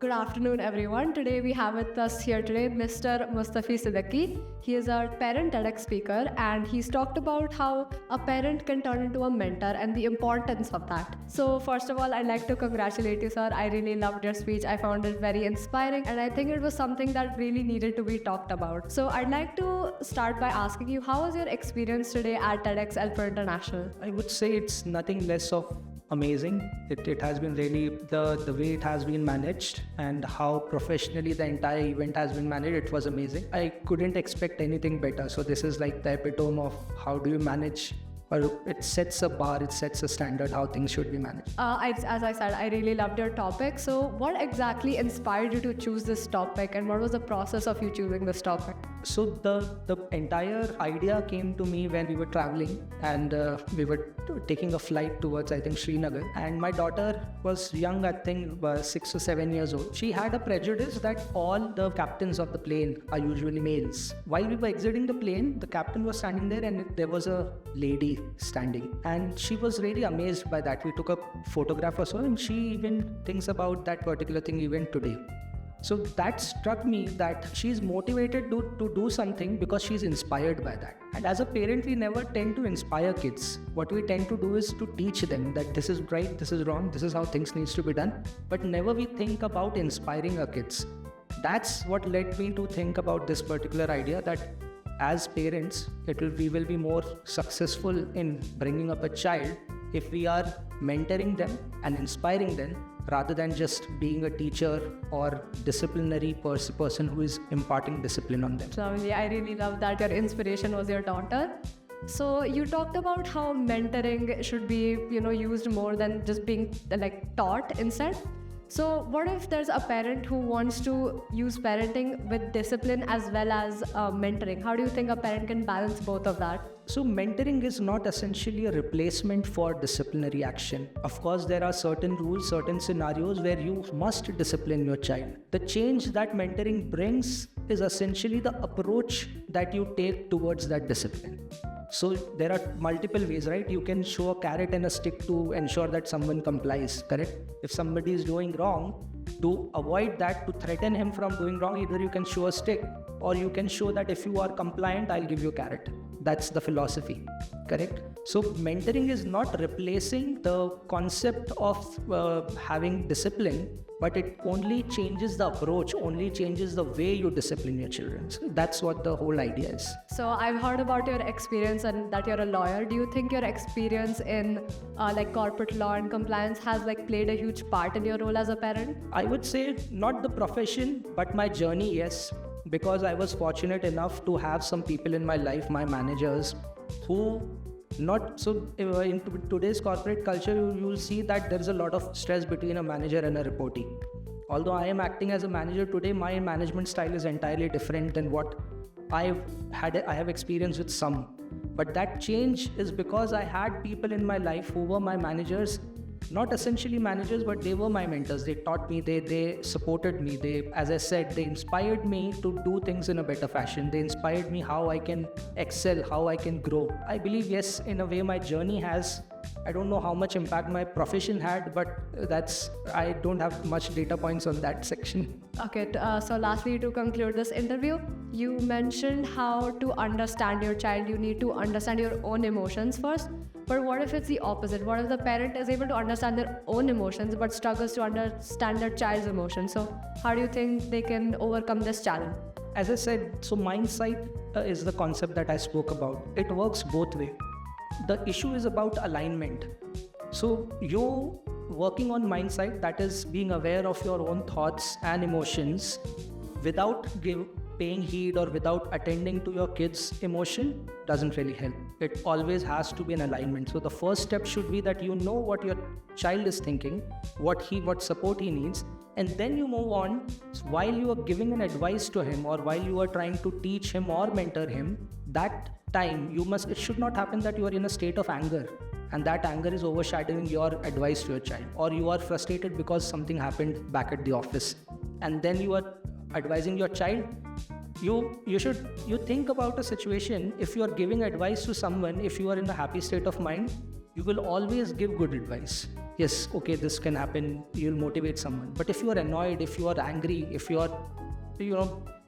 Good afternoon, everyone. Today we have with us here today Mr. Mustafeez Siddiqui. He is our parent TEDx speaker, and he's talked about how a parent can turn into a mentor and the importance of that. So first of all, I'd like to congratulate you, sir. I really loved your speech. I found it very inspiring, and I think it was something that really needed to be talked about. So I'd like to start by asking you, how was your experience today at TEDxElproIntlSchool? I would say it's nothing less of amazing. It has been really the way it has been managed and how professionally the entire event has been managed. It was amazing. I couldn't expect anything better. So this is like the epitome of how do you manage, or it sets a bar, it sets a standard how things should be managed. As I said, I really loved your topic. So what exactly inspired you to choose this topic, and what was the process of you choosing this topic? So the entire idea came to me when we were traveling, and we were taking a flight towards, I think, Srinagar, and my daughter was young, I think 6 or 7 years old. She had a prejudice that all the captains of the plane are usually males. While we were exiting the plane, the captain was standing there and there was a lady standing, and she was really amazed by that. We took a photograph of her, and she even thinks about that particular thing even today. So that struck me that she's motivated to do something because she's inspired by that. And as a parent, we never tend to inspire kids. What we tend to do is to teach them that this is right, this is wrong, this is how things needs to be done. But never we think about inspiring our kids. That's what led me to think about this particular idea, that as parents, we will be more successful in bringing up a child if we are mentoring them and inspiring them, rather than just being a teacher or disciplinary person who is imparting discipline on them. So I really love that your inspiration was your daughter. So you talked about how mentoring should be, used more than just being taught instead. So what if there's a parent who wants to use parenting with discipline as well as mentoring? How do you think a parent can balance both of that? So mentoring is not essentially a replacement for disciplinary action. Of course, there are certain rules, certain scenarios where you must discipline your child. The change that mentoring brings is essentially the approach that you take towards that discipline. So there are multiple ways, right? You can show a carrot and a stick to ensure that someone complies, correct? If somebody is doing wrong, to avoid that, to threaten him from doing wrong, either you can show a stick, or you can show that if you are compliant, I'll give you a carrot. That's the philosophy, correct? So mentoring is not replacing the concept of having discipline, but it only changes the approach, only changes the way you discipline your children. So that's what the whole idea is. So I've heard about your experience and that you're a lawyer. Do you think your experience in corporate law and compliance has played a huge part in your role as a parent? I would say not the profession, but my journey, yes. Because I was fortunate enough to have some people in my life, my managers, who in today's corporate culture, you will see that there is a lot of stress between a manager and a reportee. Although I am acting as a manager today, my management style is entirely different than what I have experienced with some. But that change is because I had people in my life who were my managers, not essentially managers, but they were my mentors. They taught me, they supported me. As I said, they inspired me to do things in a better fashion. They inspired me how I can excel, how I can grow. I believe, yes, in a way my journey has, I don't know how much impact my profession had, but I don't have much data points on that section. Okay, so lastly, to conclude this interview, you mentioned how to understand your child, you need to understand your own emotions first. But what if it's the opposite? What if the parent is able to understand their own emotions but struggles to understand their child's emotions? So how do you think they can overcome this challenge? As I said, so mindset is the concept that I spoke about. It works both ways. The issue is about alignment. So you working on mindset, that is being aware of your own thoughts and emotions without paying heed or without attending to your kids' emotion, doesn't really help. It always has to be an alignment. So the first step should be that you know what your child is thinking, what support he needs, and then you move on. So while you are giving an advice to him, or while you are trying to teach him or mentor him, that time it should not happen that you are in a state of anger, and that anger is overshadowing your advice to your child, or you are frustrated because something happened back at the office, and then you are advising your child. You think about a situation. If you are giving advice to someone, if you are in a happy state of mind, you will always give good advice. yes, okay, this can happen, you'll motivate someone. But if you are annoyed, if you are angry, if you are,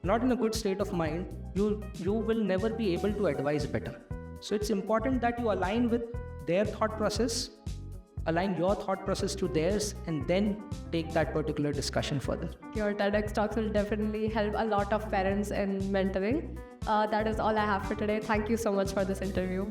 not in a good state of mind, you will never be able to advise better. So it's important that you align with their thought process, align your thought process to theirs, and then take that particular discussion further. Your TEDx talks will definitely help a lot of parents in mentoring. That is all I have for today. Thank you so much for this interview.